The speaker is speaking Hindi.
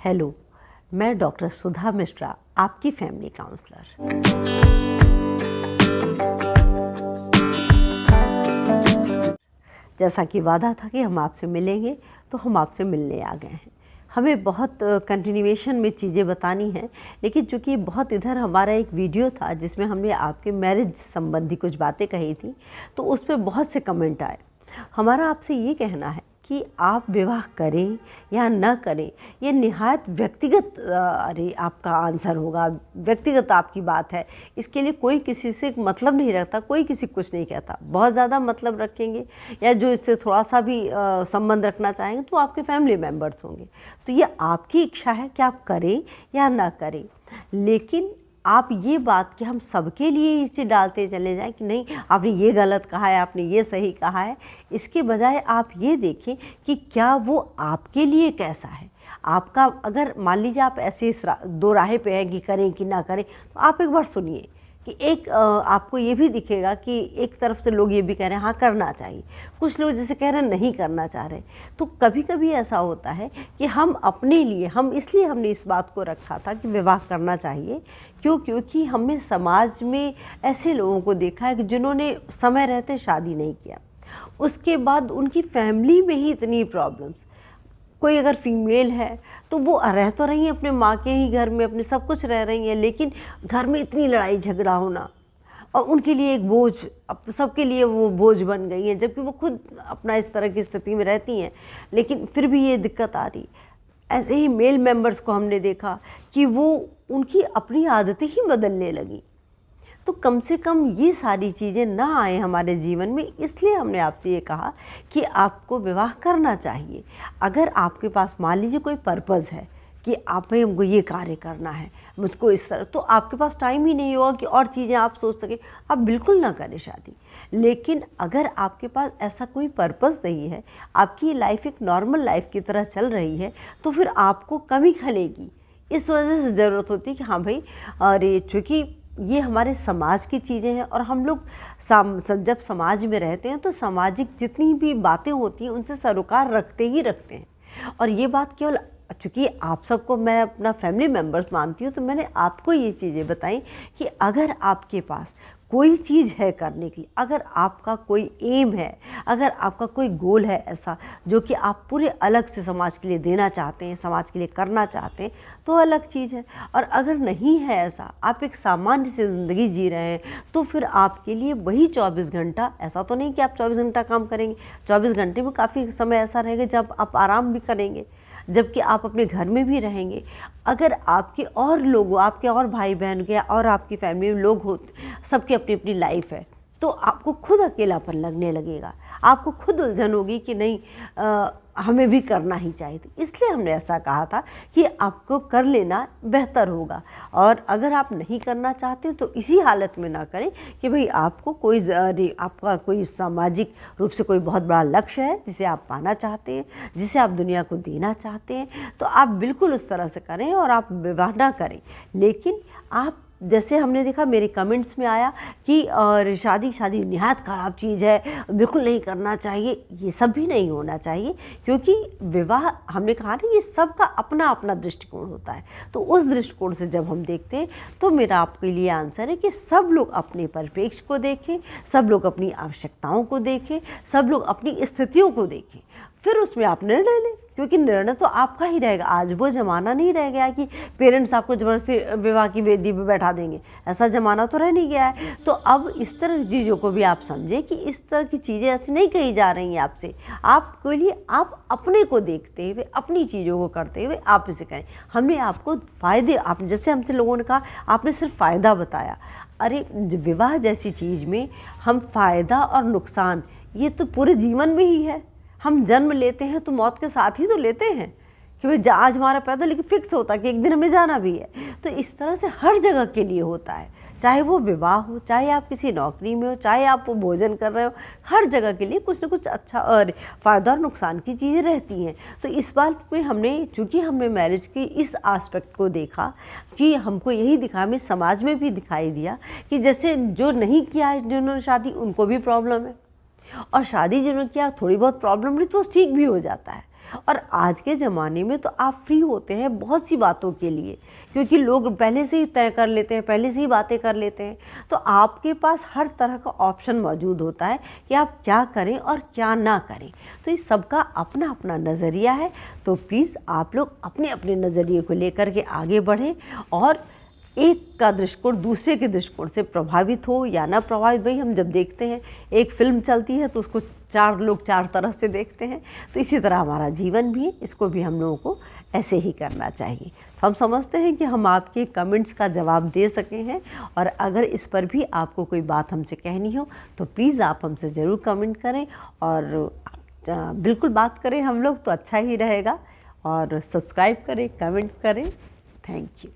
हेलो, मैं डॉक्टर सुधा मिश्रा, आपकी फैमिली काउंसलर। जैसा कि वादा था कि हम आपसे मिलेंगे, तो हम आपसे मिलने आ गए हैं। हमें बहुत कंटिन्यूएशन में चीज़ें बतानी हैं, लेकिन चूँकि बहुत इधर हमारा एक वीडियो था जिसमें हमने आपके मैरिज संबंधी कुछ बातें कही थी, तो उस पर बहुत से कमेंट आए। हमारा आपसे ये कहना है कि आप विवाह करें या न करें, ये निहायत व्यक्तिगत आपका आंसर होगा, व्यक्तिगत आपकी बात है। इसके लिए कोई किसी से मतलब नहीं रखता, कोई किसी कुछ नहीं कहता। बहुत ज़्यादा मतलब रखेंगे या जो इससे थोड़ा सा भी संबंध रखना चाहेंगे तो आपके फैमिली मेम्बर्स होंगे। तो ये आपकी इच्छा है कि आप करें या ना करें, लेकिन आप ये बात कि हम सबके लिए ये चीज़ डालते चले जाएं कि नहीं आपने ये गलत कहा है, आपने ये सही कहा है, इसके बजाय आप ये देखें कि क्या वो आपके लिए कैसा है। आपका अगर मान लीजिए आप ऐसे दो राहें पे हैं कि करें कि ना करें, तो आप एक बार सुनिए कि एक आपको ये भी दिखेगा कि एक तरफ से लोग ये भी कह रहे हैं हाँ करना चाहिए, कुछ लोग जैसे कह रहे हैं नहीं करना चाह रहे। तो कभी कभी ऐसा होता है कि हम अपने लिए इसलिए हमने इस बात को रखा था कि विवाह करना चाहिए, क्योंकि हमने समाज में ऐसे लोगों को देखा है कि जिन्होंने समय रहते शादी नहीं किया, उसके बाद उनकी फैमिली में ही इतनी प्रॉब्लम्स। कोई अगर फीमेल है तो वो रह तो रही है अपने माँ के ही घर में, अपने सब कुछ रह रही है, लेकिन घर में इतनी लड़ाई झगड़ा होना और उनके लिए एक बोझ, सबके लिए वो बोझ बन गई है, जबकि वो खुद अपना इस तरह की स्थिति में रहती हैं, लेकिन फिर भी ये दिक्कत आ रही। ऐसे ही मेल मेंबर्स को हमने देखा कि वो उनकी अपनी आदतें ही बदलने लगी। तो कम से कम ये सारी चीज़ें ना आए हमारे जीवन में, इसलिए हमने आपसे ये कहा कि आपको विवाह करना चाहिए। अगर आपके पास मान लीजिए कोई पर्पज़ है कि आप भाई हमको ये कार्य करना है, मुझको इस तरह, तो आपके पास टाइम ही नहीं होगा कि और चीज़ें आप सोच सकें, आप बिल्कुल ना करें शादी। लेकिन अगर आपके पास ऐसा कोई पर्पज़ नहीं है, आपकी लाइफ एक नॉर्मल लाइफ की तरह चल रही है, तो फिर आपको कमी खलेगी। इस वजह से ज़रूरत होती है कि हाँ भाई, अरे चूँकि ये हमारे समाज की चीज़ें हैं और हम लोग जब समाज में रहते हैं तो सामाजिक जितनी भी बातें होती हैं उनसे सरोकार रखते ही रखते हैं। और ये बात केवल चूँकि आप सबको मैं अपना फैमिली मेम्बर्स मानती हूँ, तो मैंने आपको ये चीज़ें बताई कि अगर आपके पास कोई चीज़ है करने के लिए, अगर आपका कोई एम है, अगर आपका कोई गोल है ऐसा जो कि आप पूरे अलग से समाज के लिए देना चाहते हैं, समाज के लिए करना चाहते हैं, तो अलग चीज़ है। और अगर नहीं है ऐसा, आप एक सामान्य सी ज़िंदगी जी रहे हैं, तो फिर आपके लिए वही 24 घंटा, ऐसा तो नहीं कि आप 24 घंटा काम करेंगे, 24 घंटे में काफ़ी समय ऐसा रहेगा जब आप आराम भी करेंगे, जबकि आप अपने घर में भी रहेंगे। अगर आपके और लोग, आपके और भाई बहन के और आपकी फैमिली में लोग हो, सबकी अपनी अपनी लाइफ है, तो आपको खुद अकेलापन लगने लगेगा, आपको खुद उलझन होगी कि नहीं हमें भी करना ही चाहिए। तो इसलिए हमने ऐसा कहा था कि आपको कर लेना बेहतर होगा। और अगर आप नहीं करना चाहते तो इसी हालत में ना करें कि भाई आपको आपका कोई सामाजिक रूप से कोई बहुत बड़ा लक्ष्य है जिसे आप पाना चाहते हैं, जिसे आप दुनिया को देना चाहते हैं, तो आप बिल्कुल उस तरह से करें और आप विवाह ना करें। लेकिन आप, जैसे हमने देखा मेरे कमेंट्स में आया कि शादी निहायत ख़राब चीज़ है, बिल्कुल नहीं करना चाहिए, ये सब भी नहीं होना चाहिए, क्योंकि विवाह हमने कहा ना ये सबका अपना अपना दृष्टिकोण होता है। तो उस दृष्टिकोण से जब हम देखते हैं तो मेरा आपके लिए आंसर है कि सब लोग अपने परिप्रेक्ष्य को देखें, सब लोग अपनी आवश्यकताओं को देखें, सब लोग अपनी स्थितियों को देखें, फिर उसमें आप निर्णय लें, क्योंकि निर्णय तो आपका ही रहेगा। आज वो ज़माना नहीं रह गया कि पेरेंट्स आपको ज़बरदस्ती विवाह की वेदी पर बैठा देंगे, ऐसा ज़माना तो रह नहीं गया है। तो अब इस तरह की चीज़ों को भी आप समझें कि इस तरह की चीज़ें ऐसी नहीं कही जा रही हैं आपसे, आपके लिए आप अपने को देखते हुए, अपनी चीज़ों को करते हुए आप इसे करें। हमने आपको फ़ायदे, आप जैसे हमसे लोगों ने कहा आपने सिर्फ फ़ायदा बताया, अरे विवाह जैसी चीज़ में हम फ़ायदा और नुकसान ये तो पूरे जीवन में ही है। हम जन्म लेते हैं तो मौत के साथ ही तो लेते हैं कि भाई आज हमारा पैदा, लेकिन फिक्स होता है कि एक दिन हमें जाना भी है। तो इस तरह से हर जगह के लिए होता है, चाहे वो विवाह हो, चाहे आप किसी नौकरी में हो, चाहे आप वो भोजन कर रहे हो, हर जगह के लिए कुछ ना कुछ अच्छा और फ़ायदा और नुकसान की चीज़ें रहती हैं। तो इस बात में हमने, चूँकि हमने मैरिज की इस आस्पेक्ट को देखा कि हमको यही दिखा, हमें समाज में भी दिखाई दिया कि जैसे जो नहीं किया है जिन्होंने शादी, उनको भी प्रॉब्लम है, और शादी जिन्होंने किया थोड़ी बहुत प्रॉब्लम नहीं तो ठीक भी हो जाता है। और आज के ज़माने में तो आप फ्री होते हैं बहुत सी बातों के लिए, क्योंकि लोग पहले से ही तय कर लेते हैं, पहले से ही बातें कर लेते हैं। तो आपके पास हर तरह का ऑप्शन मौजूद होता है कि आप क्या करें और क्या ना करें। तो इस सबका अपना अपना नज़रिया है। तो प्लीज़ आप लोग अपने अपने नज़रिए को लेकर के आगे बढ़ें और एक का दृष्टिकोण दूसरे के दृष्टिकोण से प्रभावित हो या ना प्रभावित। भाई हम जब देखते हैं एक फ़िल्म चलती है तो उसको 4 लोग 4 तरह से देखते हैं, तो इसी तरह हमारा जीवन भी है, इसको भी हम लोगों को ऐसे ही करना चाहिए। तो हम समझते हैं कि हम आपके कमेंट्स का जवाब दे सके हैं, और अगर इस पर भी आपको कोई बात हमसे कहनी हो तो प्लीज़ आप हमसे ज़रूर कमेंट करें और बिल्कुल बात करें हम लोग, तो अच्छा ही रहेगा। और सब्सक्राइब करें, कमेंट करें। Thank you.